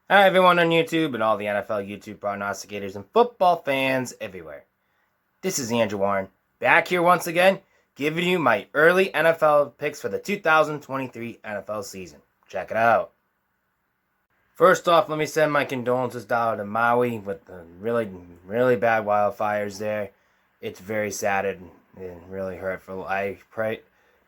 Hi everyone on YouTube and all the NFL YouTube prognosticators and football fans everywhere. This is Andrew Warren, back here once again, giving you my early NFL picks for the 2023 NFL season. Check it out. First off, let me send my condolences down to Maui with the really bad wildfires there. It's very sad and really hurtful. I pray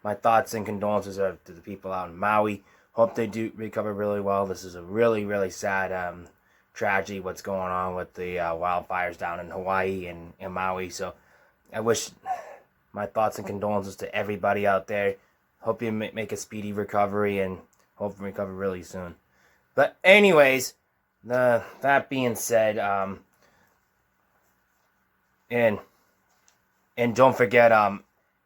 my thoughts and condolences are to the people out in Maui. Hope they do recover really well. This is a really sad tragedy what's going on with the wildfires down in Hawaii and Maui. So I wish my thoughts and condolences to everybody out there. Hope you make a speedy recovery and hope you recover really soon. But anyways, that being said, and don't forget,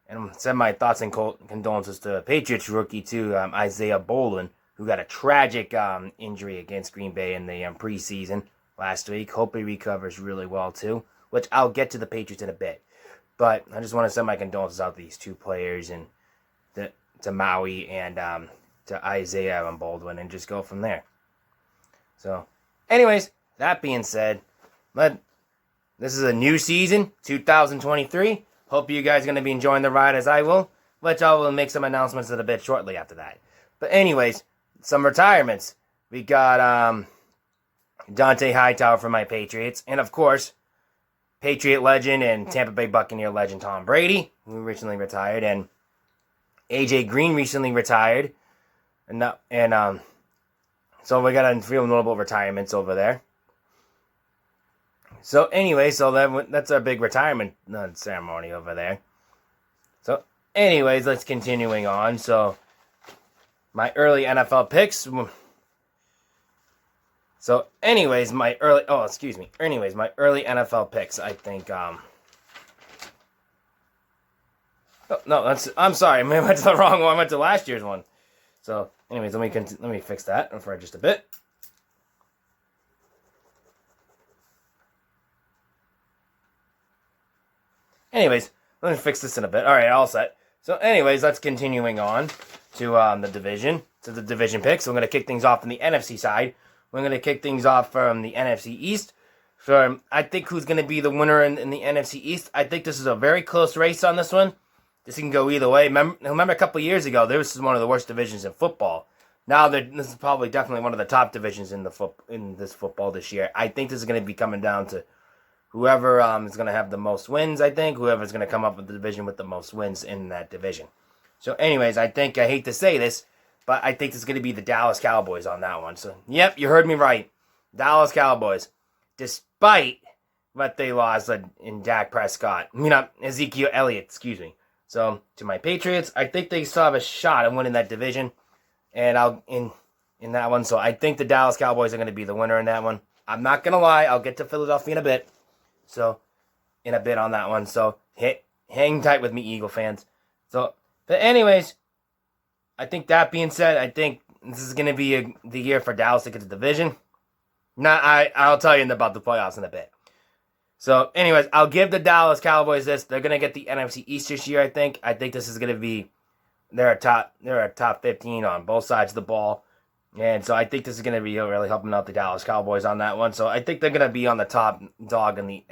and send my thoughts and condolences to Patriots rookie too, Isaiah Bolin, who got a tragic injury against Green Bay in the preseason last week. Hope he recovers really well too, which I'll get to the Patriots in a bit. But I just want to send my condolences out to these two players and to Maui and to Isaiah and Baldwin and just go from there. So, anyways, that being said, this is a new season, 2023. Hope you guys are going to be enjoying the ride as I will, which I will make some announcements in a bit shortly after that. But anyways, some retirements. We got Dante Hightower for my Patriots, and of course, Patriot legend and Tampa Bay Buccaneer legend Tom Brady, who recently retired, and AJ Green recently retired, so we got a few notable retirements over there. So anyway, that's our big retirement ceremony over there. So anyways, let's continuing on. So my early NFL picks. So anyways, my early NFL picks. I think I'm sorry, I went to the wrong one. I went to last year's one. So anyways, let me fix that for just a bit. Anyways, let me fix this in a bit. All right, all set. So anyways, let's continuing on to the division picks. So I'm going to kick things off on the NFC side. We're going to kick things off from the NFC East. So I think who's going to be the winner in the NFC East. I think this is a very close race on this one. This can go either way. Remember a couple years ago, this was one of the worst divisions in football. Now this is probably definitely one of the top divisions in this football this year. I think this is going to be coming down to whoever is going to have the most wins, I think. Whoever's going to come up with the division with the most wins in that division. So anyways, I hate to say this, but I think this is going to be the Dallas Cowboys on that one. So, yep, you heard me right. Dallas Cowboys. Despite what they lost in Dak Prescott. Ezekiel Elliott, excuse me. So, to my Patriots, I think they still have a shot of winning that division. And in that one. So, I think the Dallas Cowboys are going to be the winner in that one. I'm not going to lie. I'll get to Philadelphia in a bit. So, in a bit on that one. So, hang tight with me, Eagle fans. So, but anyways, I think that being said, I think this is going to be the year for Dallas to get the division. I'll tell you about the playoffs in a bit. So, anyways, I'll give the Dallas Cowboys this. They're going to get the NFC East this year, I think. I think this is going to be they're a top 15 on both sides of the ball. And so I think this is going to be really helping out the Dallas Cowboys on that one. So I think they're going to be on the top dog in the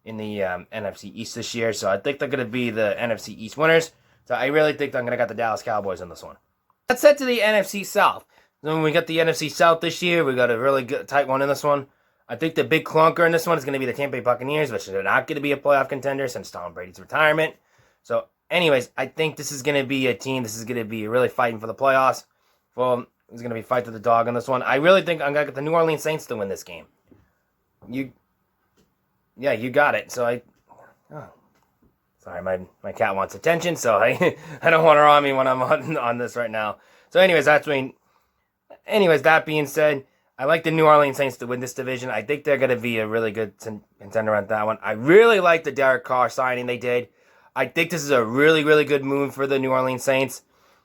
NFC East this year. So I think they're going to be the NFC East winners. So I really think I'm going to get the Dallas Cowboys in this one. Let's head to the NFC South. Then we got the NFC South this year. We got a really good tight one in this one. I think the big clunker in this one is going to be the Tampa Bay Buccaneers, which are not going to be a playoff contender since Tom Brady's retirement. So anyways, I think this is going to be a team. This is going to be really fighting for the playoffs. Well, it's going to be fight to the dog on this one. I really think I'm going to get the New Orleans Saints to win this game. You got it. So sorry, my cat wants attention, so I don't want her on me when I'm on this right now. So anyways, that being said, I like the New Orleans Saints to win this division. I think they're going to be a really good contender on that one. I really like the Derek Carr signing they did. I think this is a really good move for the New Orleans Saints.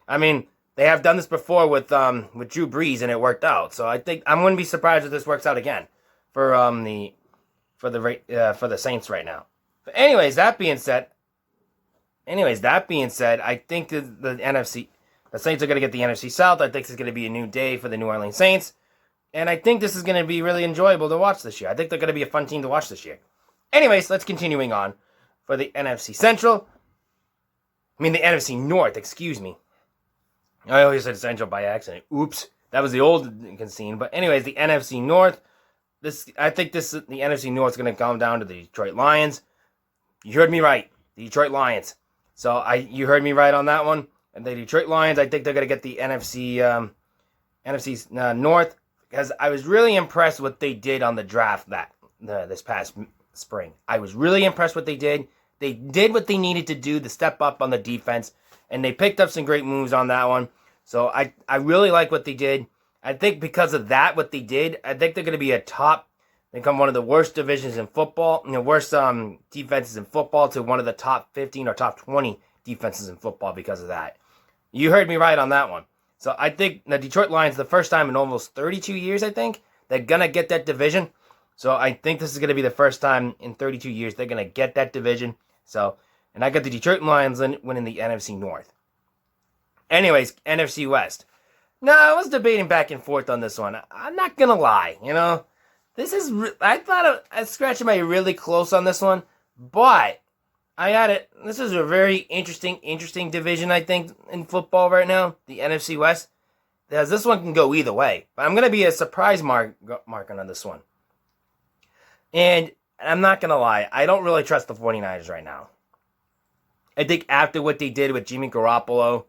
I mean, they have done this before with Drew Brees, and it worked out. So I think I wouldn't be surprised if this works out again for the Saints right now. But anyways, that being said, I think the Saints are going to get the NFC South. I think it's going to be a new day for the New Orleans Saints. And I think this is going to be really enjoyable to watch this year. I think they're going to be a fun team to watch this year. Anyways, let's continuing on for the NFC Central. The NFC North, excuse me. I always said Central by accident. Oops. That was the old scene. But anyways, the NFC North. I think the NFC North is going to come down to the Detroit Lions. You heard me right. The Detroit Lions. You heard me right on that one. And the Detroit Lions, I think they're going to get the NFC North, because I was really impressed what they did on the draft this past spring. I was really impressed what they did. They did what they needed to do to step up on the defense, and they picked up some great moves on that one. So I really like what they did. I think because of that, what they did, I think they're going to be become one of the worst divisions in football, worst defenses in football, to one of the top 15 or top 20 defenses in football because of that. You heard me right on that one. So I think the Detroit Lions, the first time in almost 32 years, I think, they're going to get that division. So I think this is going to be the first time in 32 years they're going to get that division. And I got the Detroit Lions winning the NFC North. Anyways, NFC West. Now, I was debating back and forth on this one. I'm not going to lie, I thought I was scratching my really close on this one, but this is a very interesting division, I think, in football right now, the NFC West, because this one can go either way. But I'm going to be a surprise marking on this one. And I'm not going to lie, I don't really trust the 49ers right now. I think after what they did with Jimmy Garoppolo,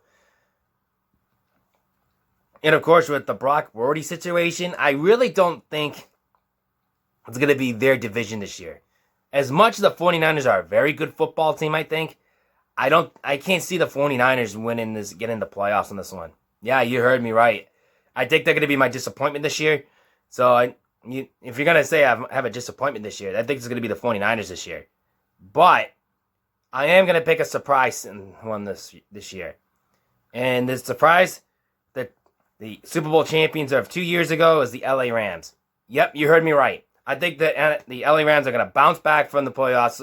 and of course with the Brock Purdy situation, I really don't think it's going to be their division this year. As much as the 49ers are a very good football team, I think, I can't see the 49ers getting the playoffs on this one. Yeah, you heard me right. I think they're going to be my disappointment this year. So if you're going to say I have a disappointment this year, I think it's going to be the 49ers this year. But I am going to pick a surprise one this year. And the surprise, the Super Bowl champions of 2 years ago, is the LA Rams. Yep, you heard me right. I think that the LA Rams are going to bounce back from the playoffs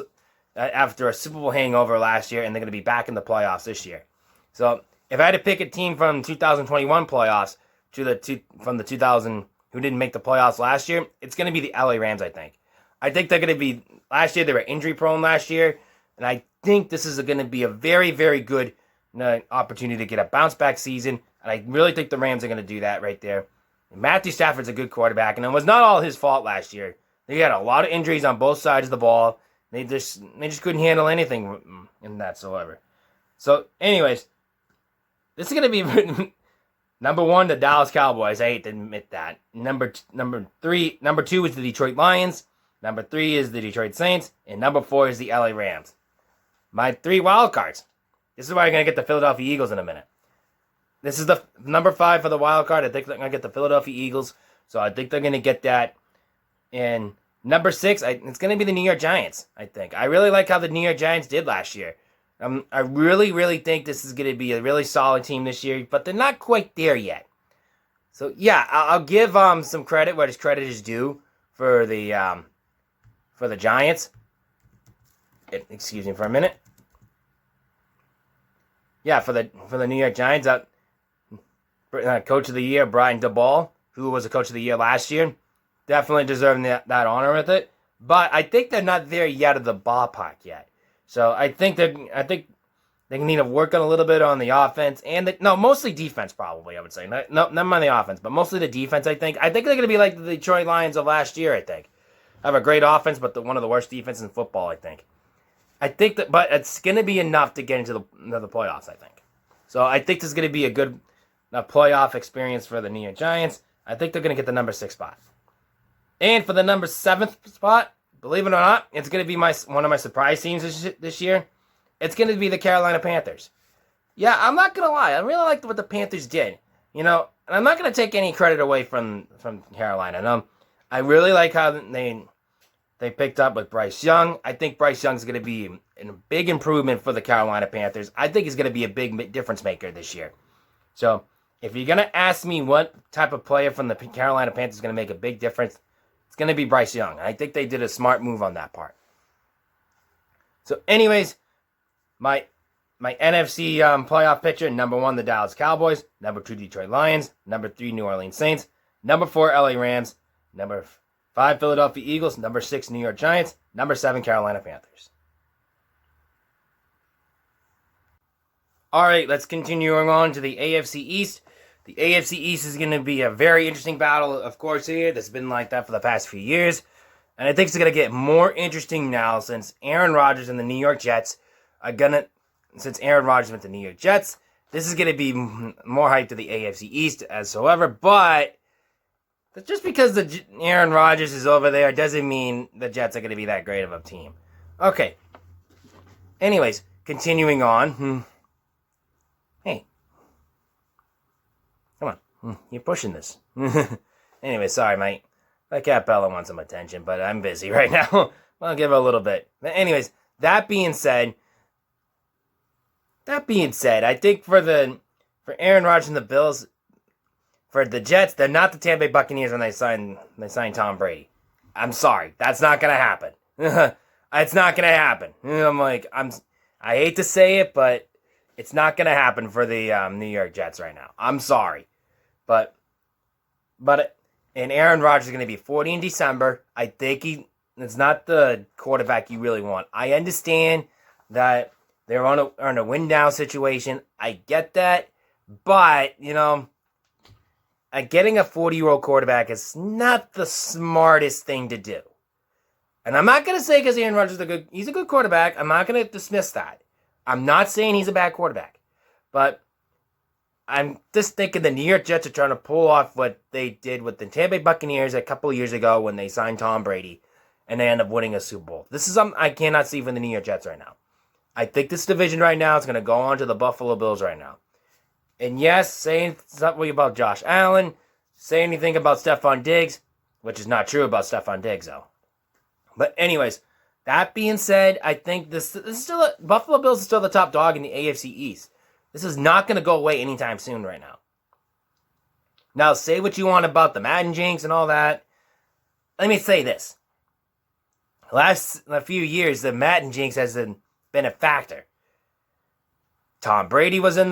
after a Super Bowl hangover last year, and they're going to be back in the playoffs this year. So if I had to pick a team from 2021 playoffs from the 2000 who didn't make the playoffs last year, it's going to be the LA Rams, I think. I think they're going to be, last year they were injury prone last year, and I think this is going to be a very, very good opportunity to get a bounce back season, and I really think the Rams are going to do that right there. Matthew Stafford's a good quarterback, and it was not all his fault last year. They had a lot of injuries on both sides of the ball. They just couldn't handle anything in that whatsoever. So, anyways, this is going to be number one, the Dallas Cowboys. I hate to admit that. Number two is the Detroit Lions. Number 3 is the Detroit Saints, and number 4 is the LA Rams. My 3 wild cards. This is where I'm going to get the Philadelphia Eagles in a minute. This is the number 5 for the wild card. I think they're going to get the Philadelphia Eagles. So I think they're going to get that. And number 6, it's going to be the New York Giants, I think. I really like how the New York Giants did last year. I really, really think this is going to be a really solid team this year, but they're not quite there yet. So, yeah, I'll give some credit where credit is due for the Giants. Excuse me for a minute. Yeah, for the New York Giants, Coach of the Year, Brian Daboll, who was a Coach of the Year last year, definitely deserving that honor with it. But I think they're not there yet at the ballpark yet. So I think they need to work on a little bit on the offense mostly defense probably. I would say not on the offense, but mostly the defense. I think they're going to be like the Detroit Lions of last year. I think have a great offense, but one of the worst defenses in football. I think but it's going to be enough to get into the playoffs. I think so. I think this is going to be a good playoff experience for the New York Giants. I think they're going to get the number 6 spot. And for the number 7th spot, believe it or not, it's going to be one of my surprise teams this year. It's going to be the Carolina Panthers. Yeah, I'm not going to lie. I really liked what the Panthers did. And I'm not going to take any credit away from Carolina. I really like how they picked up with Bryce Young. I think Bryce Young is going to be a big improvement for the Carolina Panthers. I think he's going to be a big difference maker this year. So, if you're going to ask me what type of player from the Carolina Panthers is going to make a big difference, it's going to be Bryce Young. I think they did a smart move on that part. So, anyways, my NFC playoff picture, number 1, the Dallas Cowboys. Number 2, Detroit Lions. Number 3, New Orleans Saints. Number 4, LA Rams. Number 5, Philadelphia Eagles. Number 6, New York Giants. Number 7, Carolina Panthers. All right, let's continue on to the AFC East. The AFC East is going to be a very interesting battle, of course, here. That's been like that for the past few years. And I think it's going to get more interesting now since Aaron Rodgers and the New York Jets are going to... Since Aaron Rodgers went to the New York Jets, this is going to be more hype to the AFC East as however. But just because Aaron Rodgers is over there doesn't mean the Jets are going to be that great of a team. Okay. Anyways, continuing on. Hey. Come on. You're pushing this. Anyway, sorry, mate. That cat Bella wants some attention, but I'm busy right now. I'll give her a little bit. But anyways, that being said, I think for Aaron Rodgers and the Bills, for the Jets, they're not the Tampa Bay Buccaneers when they signed Tom Brady. I'm sorry, that's not gonna happen. It's not gonna happen. I hate to say it, but it's not gonna happen for the New York Jets right now. I'm sorry, but and Aaron Rodgers is gonna be 40 in December. I think it's not the quarterback you really want. I understand that they're on a win-down situation. I get that. But, getting a 40-year-old quarterback is not the smartest thing to do. And I'm not going to say because Aaron Rodgers he's a good quarterback. I'm not going to dismiss that. I'm not saying he's a bad quarterback. But I'm just thinking the New York Jets are trying to pull off what they did with the Tampa Bay Buccaneers a couple of years ago when they signed Tom Brady and they end up winning a Super Bowl. This is something I cannot see from the New York Jets right now. I think this division right now is going to go on to the Buffalo Bills right now. And yes, saying something about Josh Allen, say anything about Stephon Diggs, which is not true about Stephon Diggs, though. But anyways, that being said, I think this is still Buffalo Bills is still the top dog in the AFC East. This is not going to go away anytime soon right now. Now, say what you want about the Madden jinx and all that. Let me say this. Last few years, the Madden jinx has been a factor. Tom Brady was in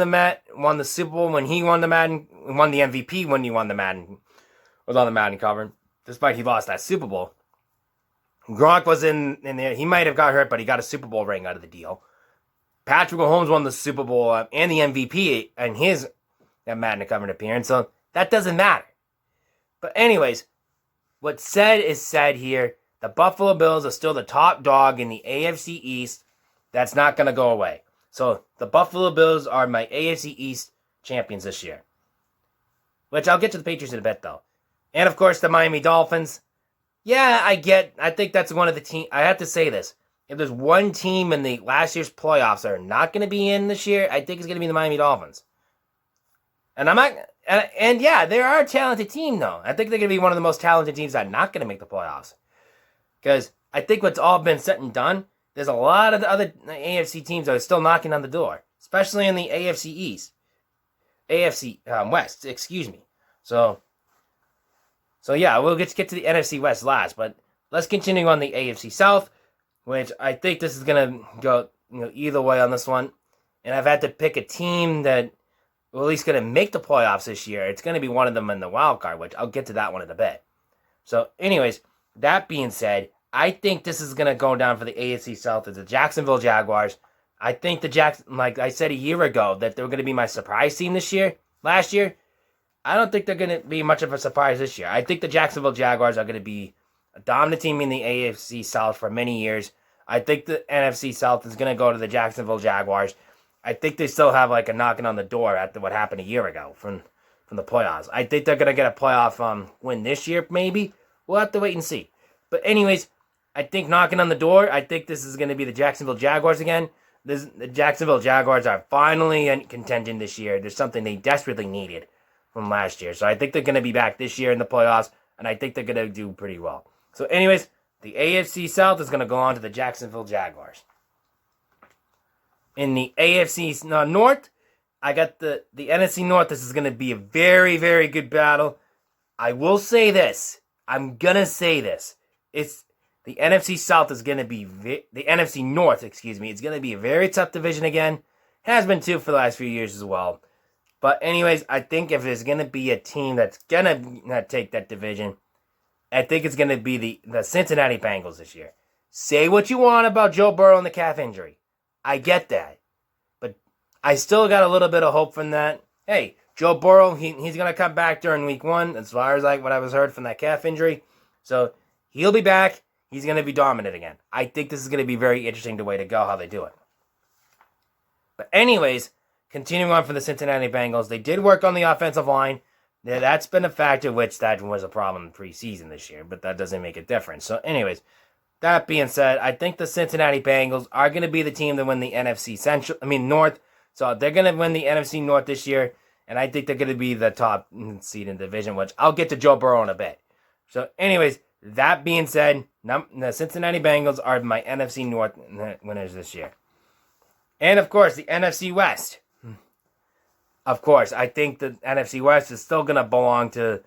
won the Super Bowl when he won the Madden, won the MVP when he won the Madden, was on the Madden cover, despite he lost that Super Bowl. Gronk was in there. He might have got hurt, but he got a Super Bowl ring out of the deal. Patrick Mahomes won the Super Bowl and the MVP in his Madden cover appearance, so that doesn't matter. But anyways, what's said is said here. The Buffalo Bills are still the top dog in the AFC East. That's not going to go away. So, the Buffalo Bills are my AFC East champions this year. Which I'll get to the Patriots in a bit, though. And, of course, the Miami Dolphins. Yeah, I think that's one of the teams. I have to say this. If there's one team in the last year's playoffs that are not going to be in this year, I think it's going to be the Miami Dolphins. And I'm not... And yeah, they are a talented team, though. I think they're going to be one of the most talented teams that are not going to make the playoffs. Because I think what's all been said and done, there's a lot of the other AFC teams that are still knocking on the door, especially in the AFC East, AFC West, excuse me. So yeah, we'll get to the NFC West last, but let's continue on the AFC South, which I think this is gonna go either way on this one. And I've had to pick a team that will at least gonna make the playoffs this year. It's gonna be one of them in the wild card, which I'll get to that one in a bit. So, anyways. That being said, I think this is going to go down for the AFC South as the Jacksonville Jaguars. I think like I said a year ago, that they were going to be my surprise team last year. I don't think they're going to be much of a surprise this year. I think the Jacksonville Jaguars are going to be a dominant team in the AFC South for many years. I think the NFC South is going to go to the Jacksonville Jaguars. I think they still have like a knocking on the door after what happened a year ago from the playoffs. I think they're going to get a playoff win this year, maybe. We'll have to wait and see. But anyways, I think knocking on the door, I think this is going to be the Jacksonville Jaguars again. The Jacksonville Jaguars are finally in contention this year. There's something they desperately needed from last year. So I think they're going to be back this year in the playoffs, and I think they're going to do pretty well. So anyways, the AFC South is going to go on to the Jacksonville Jaguars. In the AFC North, I got the NFC North. This is going to be a very, very good battle. I will say this. I'm going to say this. It's the NFC South is going to be... the NFC North, excuse me. It's going to be a very tough division again. Has been too for the last few years as well. But anyways, I think if there's gonna be a team that's gonna take that division, I think it's gonna be the Cincinnati Bengals this year. Say what you want about Joe Burrow and the calf injury. I get that. But I still got a little bit of hope from that. Hey, Joe Burrow, he's going to come back during week 1, as far as like what I was heard from that calf injury. So he'll be back. He's going to be dominant again. I think this is going to be very interesting the way to go, how they do it. But anyways, continuing on for the Cincinnati Bengals, they did work on the offensive line. Yeah, that's been a factor, which that was a problem in preseason this year, but that doesn't make a difference. So anyways, that being said, I think the Cincinnati Bengals are going to be the team to win the North. So they're going to win the NFC North this year, and I think they're going to be the top seed in the division, which I'll get to Joe Burrow in a bit. So anyways, that being said, the Cincinnati Bengals are my NFC North winners this year. And of course, the NFC West. Of course, I think the NFC West is still going to belong to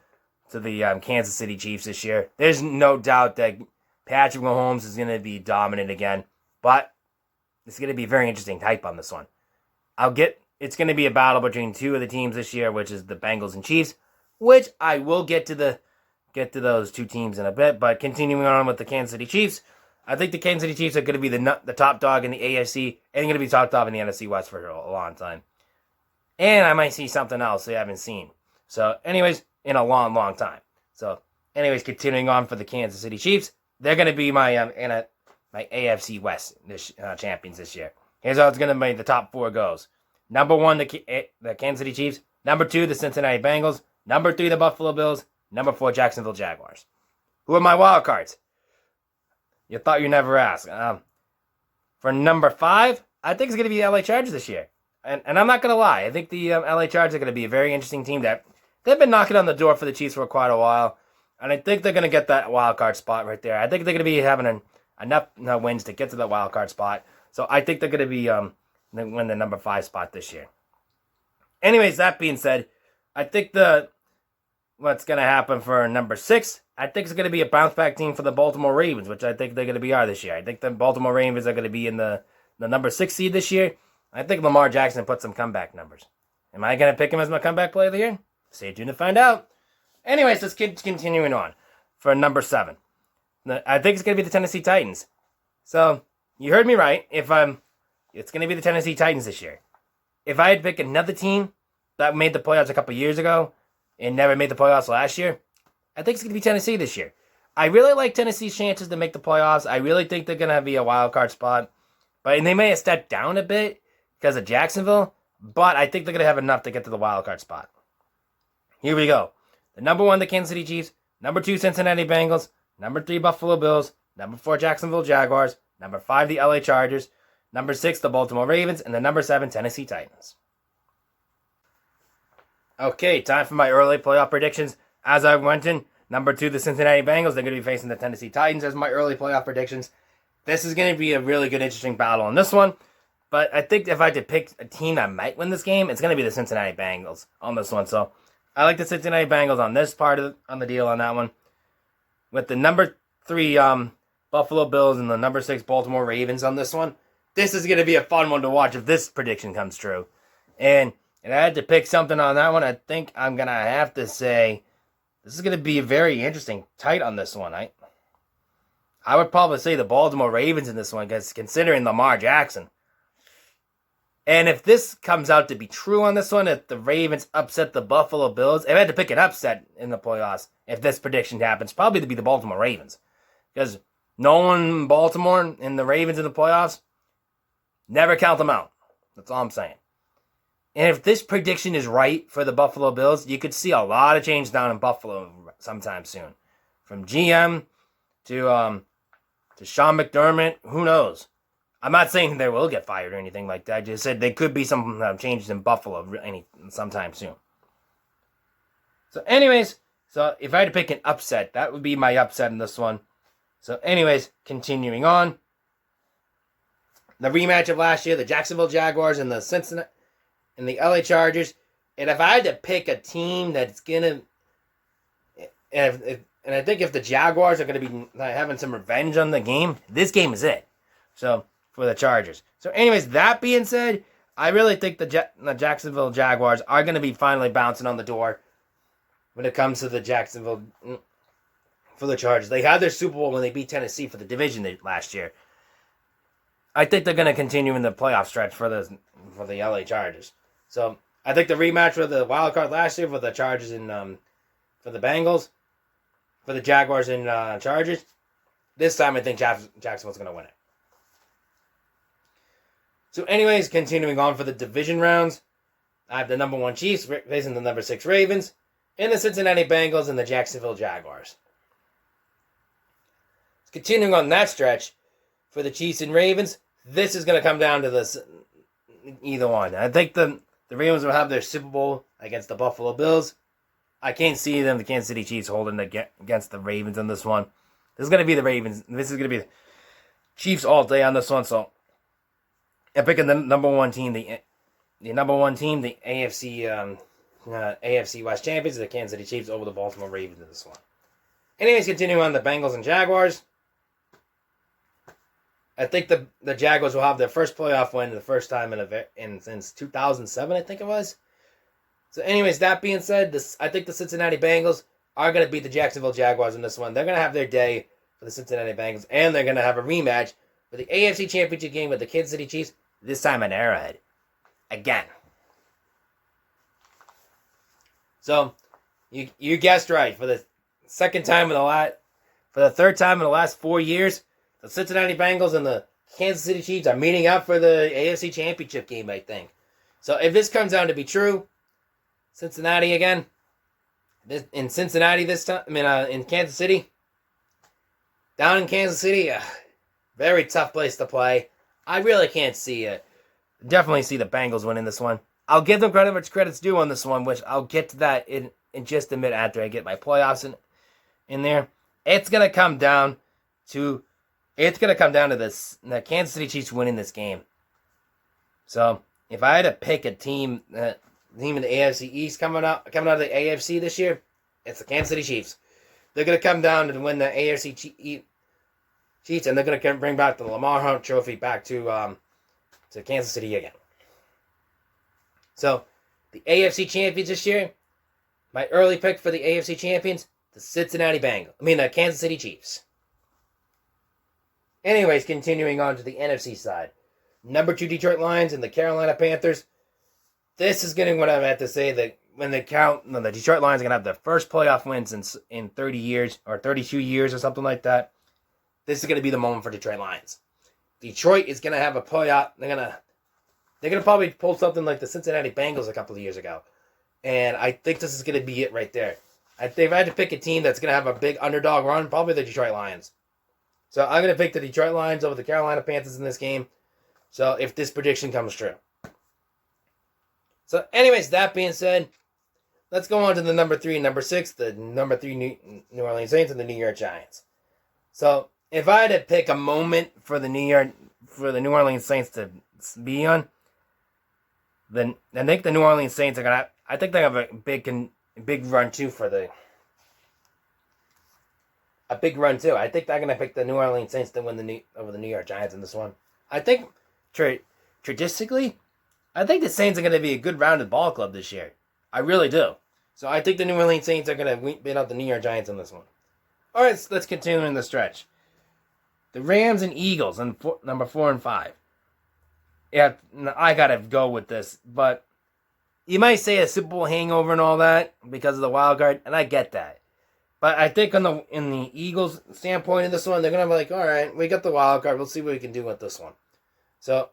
the Kansas City Chiefs this year. There's no doubt that Patrick Mahomes is going to be dominant again, but it's going to be very interesting type on this one. It's going to be a battle between two of the teams this year, which is the Bengals and Chiefs, which I will get to those two teams in a bit. But continuing on with the Kansas City Chiefs, I think the Kansas City Chiefs are going to be the top dog in the AFC and going to be top dog in the NFC West for a long time. And I might see something else they haven't seen. So, anyways, in a long, long time. So, anyways, continuing on for the Kansas City Chiefs. They're going to be my AFC West champions this year. Here's how it's going to be the top 4 goes. Number 1, the Kansas City Chiefs. Number 2, the Cincinnati Bengals. Number 3, the Buffalo Bills. Number 4, Jacksonville Jaguars. Who are my wild cards? You thought you'd never ask. For number 5, I think it's going to be the LA Chargers this year. And I'm not going to lie. I think the LA Chargers are going to be a very interesting team that they've been knocking on the door for the Chiefs for quite a while. And I think they're going to get that wild card spot right there. I think they're going to be having enough wins to get to that wild card spot. So I think they're going to be win the number 5 spot this year. Anyways, that being said, I think what's going to happen for number 6, I think it's going to be a bounce back team for the Baltimore Ravens, which I think they're going to be this year. I think the Baltimore Ravens are going to be in the number 6 seed this year. I think Lamar Jackson put some comeback numbers. Am I going to pick him as my comeback player of the year? Stay tuned to find out. Anyways, let's keep continuing on for number 7. I think it's going to be the Tennessee Titans. So, you heard me right. It's going to be the Tennessee Titans this year. If I had picked another team that made the playoffs a couple years ago and never made the playoffs last year, I think it's going to be Tennessee this year. I really like Tennessee's chances to make the playoffs. I really think they're going to be a wild card spot. And they may have stepped down a bit because of Jacksonville, but I think they're going to have enough to get to the wild card spot. Here we go. The number 1, the Kansas City Chiefs. Number 2, Cincinnati Bengals. Number 3, Buffalo Bills. Number 4, Jacksonville Jaguars. Number 5, the LA Chargers. Number 6, the Baltimore Ravens. And the number 7, Tennessee Titans. Okay, time for my early playoff predictions. As I mentioned, number 2, the Cincinnati Bengals. They're going to be facing the Tennessee Titans as my early playoff predictions. This is going to be a really good, interesting battle on this one. But I think if I had to pick a team that might win this game, it's going to be the Cincinnati Bengals on this one. So I like the Cincinnati Bengals on this part on the deal on that one. With the number 3 Buffalo Bills and the number 6 Baltimore Ravens on this one, this is going to be a fun one to watch if this prediction comes true. And if I had to pick something on that one, I think I'm going to have to say this is going to be very interesting, tight on this one. I would probably say the Baltimore Ravens in this one, because considering Lamar Jackson. And if this comes out to be true on this one, if the Ravens upset the Buffalo Bills, if I had to pick an upset in the playoffs, if this prediction happens, probably to be the Baltimore Ravens. Because knowing Baltimore and the Ravens in the playoffs, never count them out. That's all I'm saying. And if this prediction is right for the Buffalo Bills, you could see a lot of change down in Buffalo sometime soon. From GM to Sean McDermott, who knows? I'm not saying they will get fired or anything like that. I just said there could be some changes in Buffalo sometime soon. So anyways, if I had to pick an upset, that would be my upset in this one. So anyways, continuing on. The rematch of last year, the Jacksonville Jaguars and the Cincinnati and the LA Chargers. And if I had to pick a team that's going to... And I think if the Jaguars are going to be having some revenge on the game, this game is it. So... for the Chargers. So anyways, that being said, I really think the Jacksonville Jaguars are going to be finally bouncing on the door when it comes to the Jacksonville for the Chargers. They had their Super Bowl when they beat Tennessee for the division last year. I think they're going to continue in the playoff stretch for the LA Chargers. So I think the rematch for the wild card last year for the Chargers and for the Bengals, for the Jaguars and Chargers, this time I think Jacksonville's going to win it. So anyways, continuing on for the division rounds, I have the number 1 Chiefs facing the number 6 Ravens, and the Cincinnati Bengals and the Jacksonville Jaguars. Continuing on that stretch, for the Chiefs and Ravens, this is going to come down to either one. I think the Ravens will have their Super Bowl against the Buffalo Bills. I can't see them, the Kansas City Chiefs, holding against the Ravens in this one. This is going to be the Ravens. This is going to be the Chiefs all day on this one. So I'm picking the number 1 team, the number 1 team, the AFC West champions, the Kansas City Chiefs, over the Baltimore Ravens in this one. Anyways, continuing on the Bengals and Jaguars. I think the Jaguars will have their first playoff win the first time since 2007, I think it was. So anyways, that being said, I think the Cincinnati Bengals are going to beat the Jacksonville Jaguars in this one. They're going to have their day for the Cincinnati Bengals, and they're going to have a rematch for the AFC Championship game with the Kansas City Chiefs, this time at Arrowhead. Again. So, you guessed right. For the third time in the last 4 years, the Cincinnati Bengals and the Kansas City Chiefs are meeting up for the AFC Championship game, I think. So if this comes out to be true, Cincinnati again, in Cincinnati this time, in Kansas City, down in Kansas City, very tough place to play. I really can't see it. Definitely see the Bengals winning this one. I'll give them credit which credit's due on this one, which I'll get to that in just a minute after I get my playoffs in there. It's going to come down to the Kansas City Chiefs winning this game. So, if I had to pick a team in the AFC East coming out of the AFC this year, it's the Kansas City Chiefs. They're going to come down to win the AFC Chiefs, and they're going to bring back the Lamar Hunt Trophy back to Kansas City again. So, the AFC champions this year, my early pick for the AFC champions, the Kansas City Chiefs. Anyways, continuing on to the NFC side. Number 2 Detroit Lions and the Carolina Panthers. This is getting what I have to say, that when the Detroit Lions are going to have their first playoff wins in 30 years or 32 years or something like that. This is going to be the moment for Detroit Lions. Detroit is going to have a playoff. They're going to probably pull something like the Cincinnati Bengals a couple of years ago. And I think this is going to be it right there. If I had to pick a team that's going to have a big underdog run, probably the Detroit Lions. So I'm going to pick the Detroit Lions over the Carolina Panthers in this game. So if this prediction comes true. So anyways, that being said, let's go on to the number 3 and number 6, the number 3 New Orleans Saints and the New York Giants. So if I had to pick a moment for the New Orleans Saints to be on, then I think the New Orleans Saints are gonna. I think they have a big run too a big run too. I think they're gonna pick the New Orleans Saints to win over the New York Giants in this one. I think traditionally, I think the Saints are gonna be a good rounded ball club this year. I really do. So I think the New Orleans Saints are gonna beat out the New York Giants in this one. All right, let's continue in the stretch. The Rams and Eagles on number 4 and 5. Yeah, I gotta go with this, but you might say a Super Bowl hangover and all that because of the wild card, and I get that. But I think in the Eagles' standpoint in this one, they're gonna be like, all right, we got the wild card. We'll see what we can do with this one. So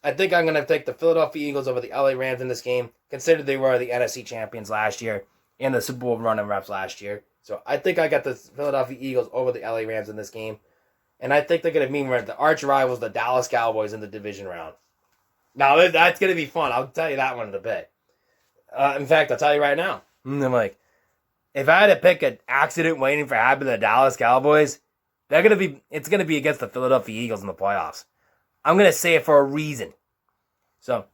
I think I'm gonna take the Philadelphia Eagles over the LA Rams in this game, considering they were the NFC champions last year and the Super Bowl running-ups last year. So I think I got the Philadelphia Eagles over the LA Rams in this game. And I think they're going to meet the arch rivals, the Dallas Cowboys, in the division round. Now, that's going to be fun. I'll tell you that one in a bit. In fact, I'll tell you right now. I'm like, if I had to pick an accident waiting for happen to the Dallas Cowboys, it's going to be against the Philadelphia Eagles in the playoffs. I'm going to say it for a reason. So,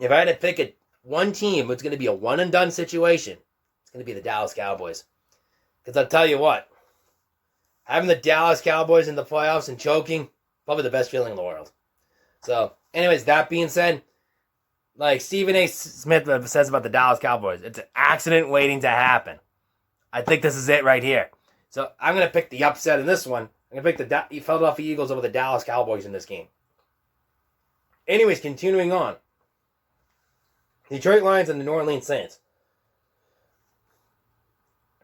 if I had to pick one team, it's going to be a one-and-done situation. It's going to be the Dallas Cowboys. Because I'll tell you what, having the Dallas Cowboys in the playoffs and choking, probably the best feeling in the world. So, anyways, that being said, like Stephen A. Smith says about the Dallas Cowboys, it's an accident waiting to happen. I think this is it right here. So I'm going to pick the upset in this one. I'm going to pick the Philadelphia Eagles over the Dallas Cowboys in this game. Anyways, continuing on. Detroit Lions and the New Orleans Saints.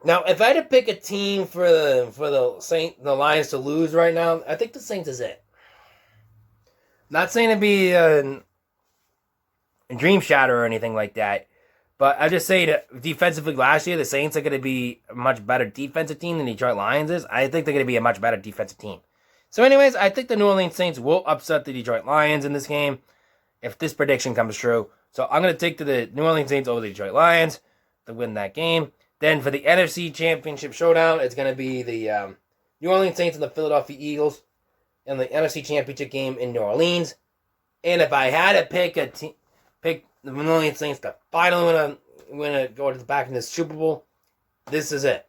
Now, if I had to pick a team for the Lions to lose right now, I think the Saints is it. Not saying it'd be a dream shatter or anything like that, but I just say that defensively last year, the Saints are going to be a much better defensive team than the Detroit Lions is. I think they're going to be a much better defensive team. So anyways, I think the New Orleans Saints will upset the Detroit Lions in this game if this prediction comes true. So I'm going to take the New Orleans Saints over the Detroit Lions to win that game. Then for the NFC Championship Showdown, it's going to be the New Orleans Saints and the Philadelphia Eagles in the NFC Championship game in New Orleans. And if I had to pick the New Orleans Saints to finally go to the back in the Super Bowl, this is it.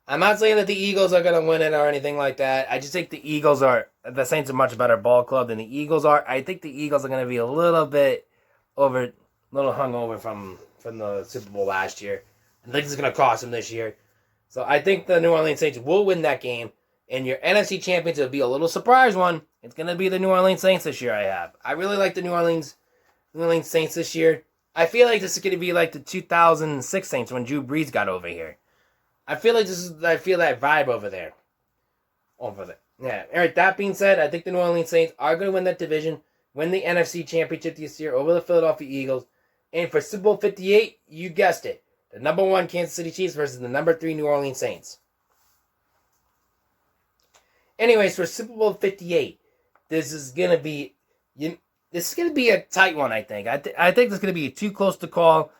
I'm not saying that the Eagles are going to win it or anything like that. I just think the Saints are a much better ball club than the Eagles are. I think the Eagles are going to be a little hungover from the Super Bowl last year. I think it's going to cost them this year. So I think the New Orleans Saints will win that game. And your NFC champions will be a little surprise one. It's going to be the New Orleans Saints this year. I really like the New Orleans Saints this year. I feel like this is going to be like the 2006 Saints when Drew Brees got over here. I feel that vibe over there. Yeah. All right, that being said, I think the New Orleans Saints are going to win that division, win the NFC Championship this year over the Philadelphia Eagles. And for Super Bowl 58, you guessed it, the number 1 Kansas City Chiefs versus the number 3 New Orleans Saints. Anyways, for Super Bowl 58, this is going to be a tight one, I think. I think this is going to be too close to call.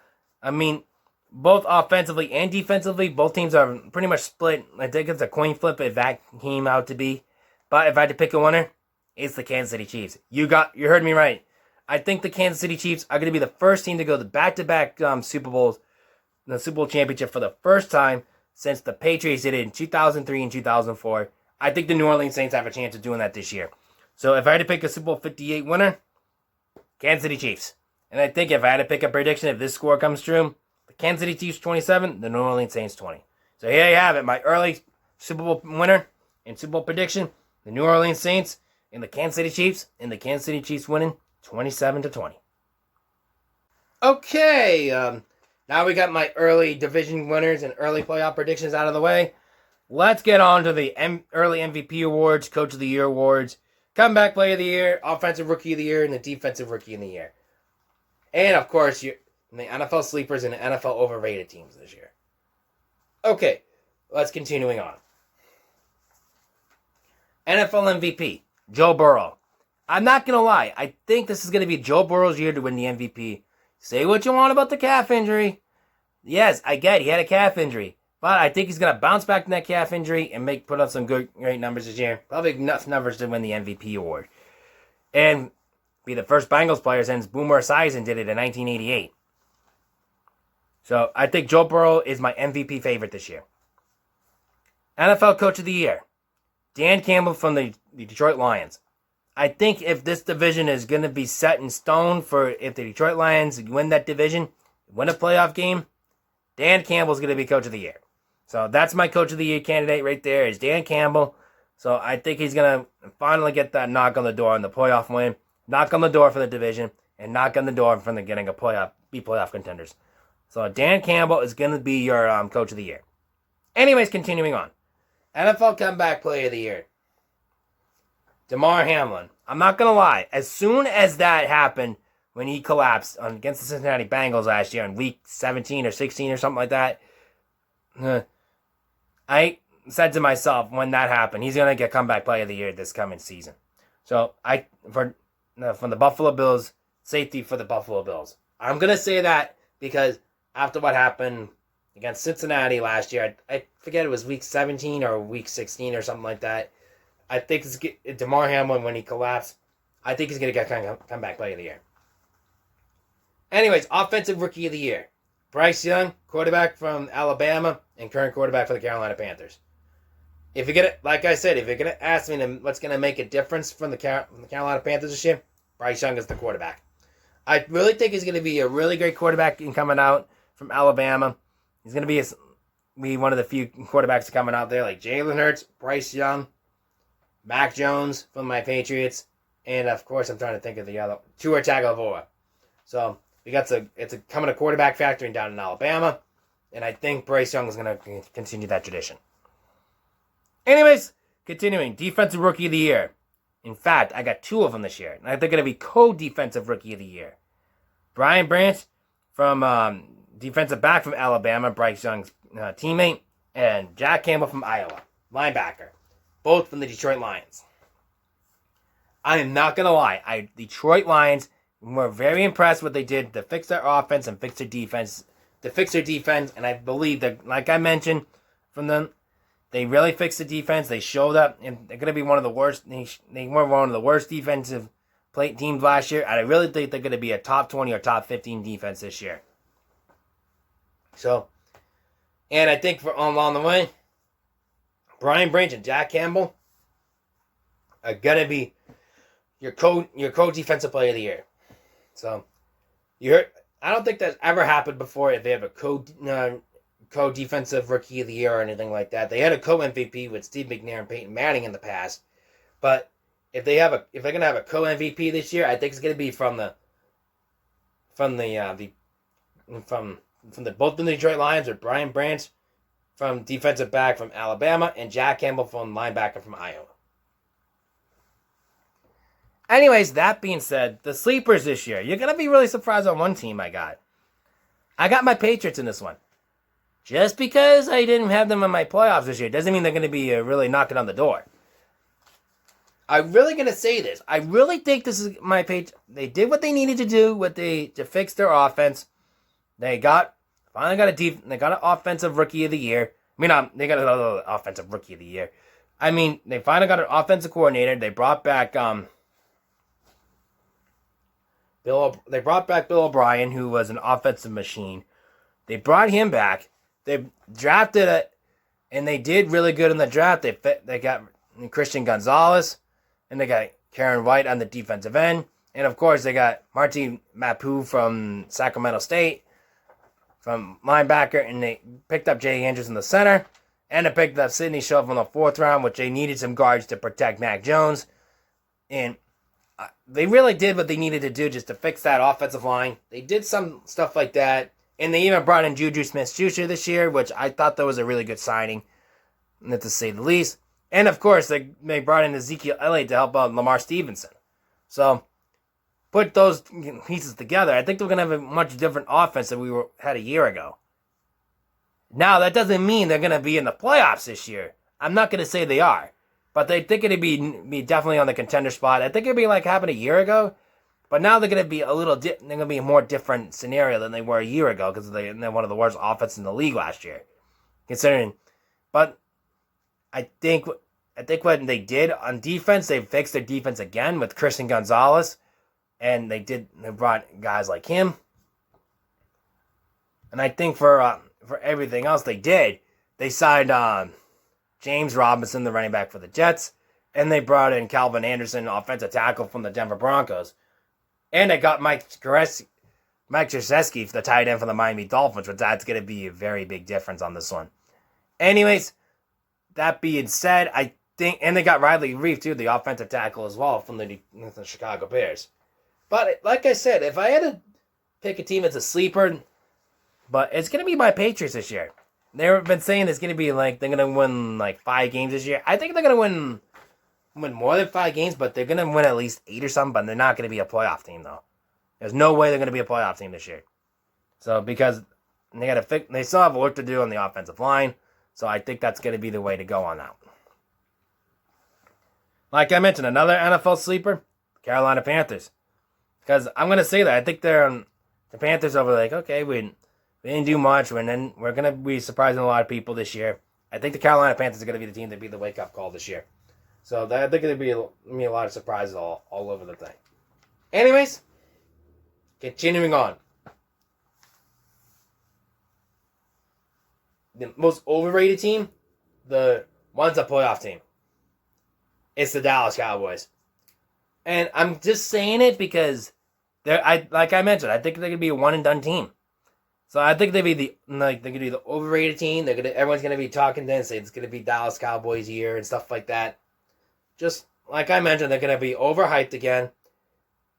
I mean, both offensively and defensively, both teams are pretty much split. I think it's a coin flip if that came out to be. But if I had to pick a winner, it's the Kansas City Chiefs. You heard me right. I think the Kansas City Chiefs are going to be the first team to go to back-to-back Super Bowls, the Super Bowl championship for the first time since the Patriots did it in 2003 and 2004. I think the New Orleans Saints have a chance of doing that this year. So if I had to pick a Super Bowl 58 winner, Kansas City Chiefs. And I think if I had to pick a prediction, if this score comes true, the Kansas City Chiefs 27, the New Orleans Saints 20. So here you have it, my early Super Bowl winner and Super Bowl prediction, the New Orleans Saints and the Kansas City Chiefs, and the Kansas City Chiefs winning 27-20. Okay, now we got my early division winners and early playoff predictions out of the way. Let's get on to the early MVP awards, Coach of the Year awards, Comeback Player of the Year, Offensive Rookie of the Year, and the Defensive Rookie of the Year. And, of course, the NFL Sleepers and the NFL Overrated teams this year. Okay, let's continuing on. NFL MVP, Joe Burrow. I'm not going to lie. I think this is going to be Joe Burrow's year to win the MVP. Say what you want about the calf injury. Yes, I get it. He had a calf injury. But I think he's going to bounce back from that calf injury and put up some great numbers this year. Probably enough numbers to win the MVP award. And be the first Bengals player since Boomer Esiason did it in 1988. So I think Joe Burrow is my MVP favorite this year. NFL Coach of the Year, Dan Campbell from the Detroit Lions. I think if this division is going to be set in stone for if the Detroit Lions win that division, win a playoff game, Dan Campbell's going to be Coach of the Year. So that's my Coach of the Year candidate right there is Dan Campbell. So I think he's going to finally get that knock on the door in the playoff win, knock on the door for the division, and knock on the door from the getting playoff contenders. So Dan Campbell is going to be your Coach of the Year. Anyways, continuing on. NFL Comeback Player of the Year, Damar Hamlin. I'm not going to lie. As soon as that happened, when he collapsed against the Cincinnati Bengals last year in week 17 or 16 or something like that, I said to myself when that happened, he's going to get Comeback Player of the Year this coming season. So from the Buffalo Bills, safety for the Buffalo Bills. I'm going to say that because after what happened against Cincinnati last year, I forget it was week 17 or week 16 or something like that. I think Damar Hamlin, when he collapsed, I think he's going to get Comeback Player of the Year. Anyways, Offensive Rookie of the Year. Bryce Young, quarterback from Alabama, and current quarterback for the Carolina Panthers. If you're going to ask me what's going to make a difference from the Carolina Panthers this year, Bryce Young is the quarterback. I really think he's going to be a really great quarterback coming out from Alabama. He's going to be one of the few quarterbacks coming out there like Jalen Hurts, Bryce Young, Mac Jones from my Patriots, and of course I'm trying to think of the other Tua Tagovailoa. So it's coming a quarterback factory down in Alabama, and I think Bryce Young is going to continue that tradition. Anyways, continuing, Defensive Rookie of the Year. In fact, I got 2 of them this year, and I think they're going to be co-Defensive Rookie of the Year. Brian Branch from defensive back from Alabama, Bryce Young's teammate, and Jack Campbell from Iowa, linebacker, both from the Detroit Lions. I am not going to lie, Detroit Lions were very impressed with what they did to fix their offense and fix their defense, and I believe that, like I mentioned from them, they really fixed the defense. They showed up, and they're going to be one of the worst. They were one of the worst defensive teams last year, and I really think they're going to be a top 20 or top 15 defense this year. So, and I think for along the way, Brian Branch and Jack Campbell are going to be your co-defensive player of the year. So, I don't think that's ever happened before if they have a co-defensive rookie of the year or anything like that. They had a co-MVP with Steve McNair and Peyton Manning in the past, but if they're gonna have a co-MVP this year, I think it's gonna be from both the Detroit Lions with Brian Branch from defensive back from Alabama and Jack Campbell from linebacker from Iowa. Anyways, that being said, the sleepers this year, you're gonna be really surprised on one team I got. I got my Patriots in this one. Just because I didn't have them in my playoffs this year doesn't mean they're going to be really knocking on the door. I'm really going to say this. I really think this is my Patriots. They did what they needed to do to fix their offense. They finally got an offensive rookie of the year. They got an offensive rookie of the year. They finally got an offensive coordinator. They brought back Bill O'Brien, who was an offensive machine. They brought him back. They drafted it, and they did really good in the draft. They got Christian Gonzalez, and they got Karen White on the defensive end. And, of course, they got Martin Mapu from Sacramento State, from linebacker, and they picked up Jay Andrews in the center, and they picked up Sidney Shelf in the 4th round, which they needed some guards to protect Mac Jones. And they really did what they needed to do just to fix that offensive line. They did some stuff like that. And they even brought in Juju Smith-Schuster this year, which I thought that was a really good signing, to say the least. And, of course, they brought in Ezekiel Elliott to help out Lamar Stevenson. So, put those pieces together, I think they're going to have a much different offense than we had a year ago. Now, that doesn't mean they're going to be in the playoffs this year. I'm not going to say they are. But they think it'd be definitely on the contender spot. I think it'd be like happened a year ago. But now they're going to be they're going to be a more different scenario than they were a year ago because they're one of the worst offenses in the league last year. But I think what they did on defense, they fixed their defense again with Christian Gonzalez, and they brought guys like him. And I think for everything else they did, they signed James Robinson, the running back for the Jets, and they brought in Calvin Anderson, offensive tackle from the Denver Broncos. And they got Mike Krzyzewski, the tight end for the Miami Dolphins, which that's going to be a very big difference on this one. Anyways, that being said, I think, and they got Riley Reef too, the offensive tackle as well from the Chicago Bears. But like I said, if I had to pick a team that's a sleeper, but it's going to be my Patriots this year. They've been saying it's going to be like they're going to win like 5 games this year. I think they're going to win more than 5 games, but they're going to win at least 8 or something, but they're not going to be a playoff team, though. There's no way they're going to be a playoff team this year. So, because they still have work to do on the offensive line, so I think that's going to be the way to go on that. Like I mentioned, another NFL sleeper, Carolina Panthers. Because I'm going to say that. I think the Panthers are like, okay, we didn't do much, and then we're going to be surprising a lot of people this year. I think the Carolina Panthers are going to be the team that be the wake-up call this year. So I think there'll be a lot of surprises all over the thing. Anyways, continuing on. The most overrated team, the one's a playoff team. It's the Dallas Cowboys. And I'm just saying it because like I mentioned, I think they're gonna be a one and done team. So I think they're gonna be the overrated team. Everyone's gonna be talking then, say it's gonna be Dallas Cowboys year and stuff like that. Just like I mentioned, they're gonna be overhyped again.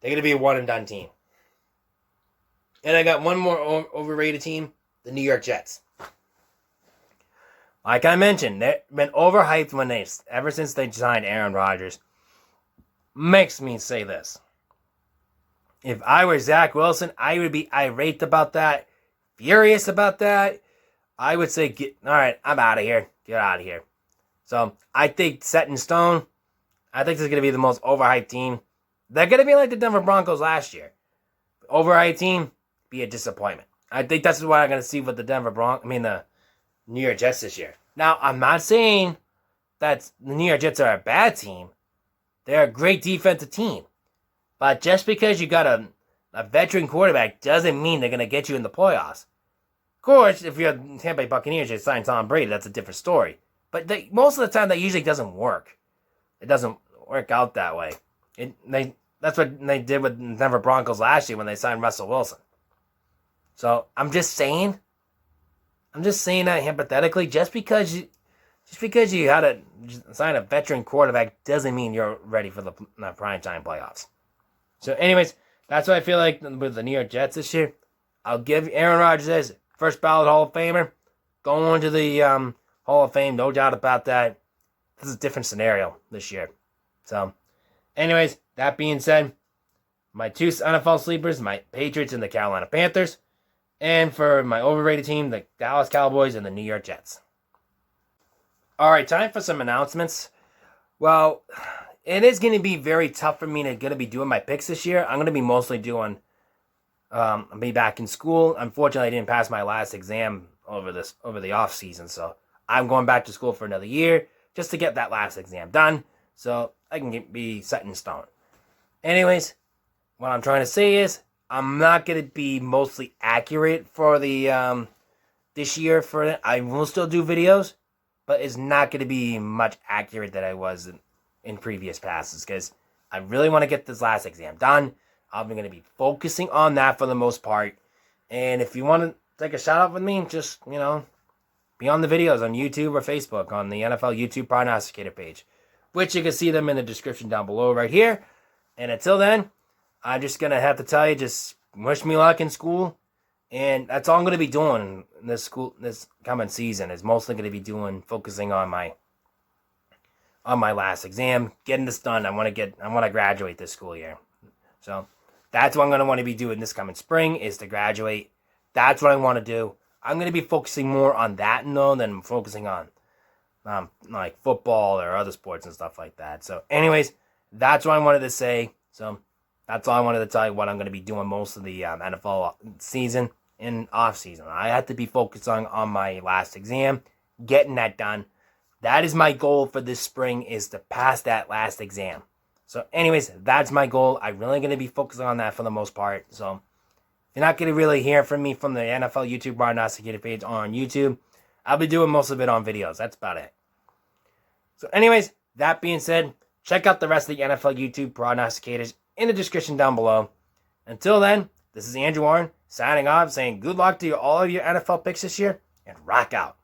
They're gonna be a one and done team. And I got one more overrated team, the New York Jets. Like I mentioned, they've been overhyped ever since they signed Aaron Rodgers. Makes me say this. If I were Zach Wilson, I would be irate about that, furious about that. I would say, all right, I'm out of here. Get out of here. So I think set in stone, I think this is going to be the most overhyped team. They're going to be like the Denver Broncos last year. Overhyped team, be a disappointment. I think that's what I'm going to see with the New York Jets this year. Now, I'm not saying that the New York Jets are a bad team. They're a great defensive team. But just because you got a veteran quarterback doesn't mean they're going to get you in the playoffs. Of course, if you're the Tampa Bay Buccaneers, you sign Tom Brady, that's a different story. But most of the time, that usually doesn't work. It doesn't work out that way. That's what they did with the Denver Broncos last year when they signed Russell Wilson. So I'm just saying that hypothetically, just because you had to sign a veteran quarterback doesn't mean you're ready for the primetime playoffs. So anyways, that's what I feel like with the New York Jets this year. I'll give Aaron Rodgers this. First ballot Hall of Famer. Going to the Hall of Fame, no doubt about that. This is a different scenario this year. So, anyways, that being said, my two NFL sleepers, my Patriots and the Carolina Panthers. And for my overrated team, the Dallas Cowboys and the New York Jets. All right, time for some announcements. Well, it is going to be very tough for me to be doing my picks this year. I'm going to be mostly doing, I'll be back in school. Unfortunately, I didn't pass my last exam over the off season, so I'm going back to school for another year just to get that last exam done, so I can be set in stone. Anyways, what I'm trying to say is I'm not going to be mostly accurate for the this year. I will still do videos, but it's not going to be much accurate that I was in previous passes because I really want to get this last exam done. I'm going to be focusing on that for the most part. And if you want to take a shout out with me, just, be on the videos on YouTube or Facebook on the NFL YouTube Prognosticator page, which you can see them in the description down below right here. And until then, I'm just going to have to tell you, just wish me luck in school. And that's all I'm going to be doing in this coming season is mostly going to be focusing on my last exam, getting this done. I want to graduate this school year. So that's what I'm going to want to be doing this coming spring is to graduate. That's what I want to do. I'm going to be focusing more on that than focusing on like football or other sports and stuff like that. So anyways, that's what I wanted to say. So that's all I wanted to tell you what I'm going to be doing most of the NFL season and off season. I have to be focusing on my last exam, getting that done. That is my goal for this spring is to pass that last exam. So anyways, that's my goal. I'm really going to be focusing on that for the most part. So if you're not going to really hear from me from the NFL YouTube Prognosticator page on YouTube, I'll be doing most of it on videos. That's about it. So anyways, that being said, check out the rest of the NFL YouTube Prognosticators in the description down below. Until then, this is Andrew Warren signing off, saying good luck to all of your NFL picks this year, and rock out.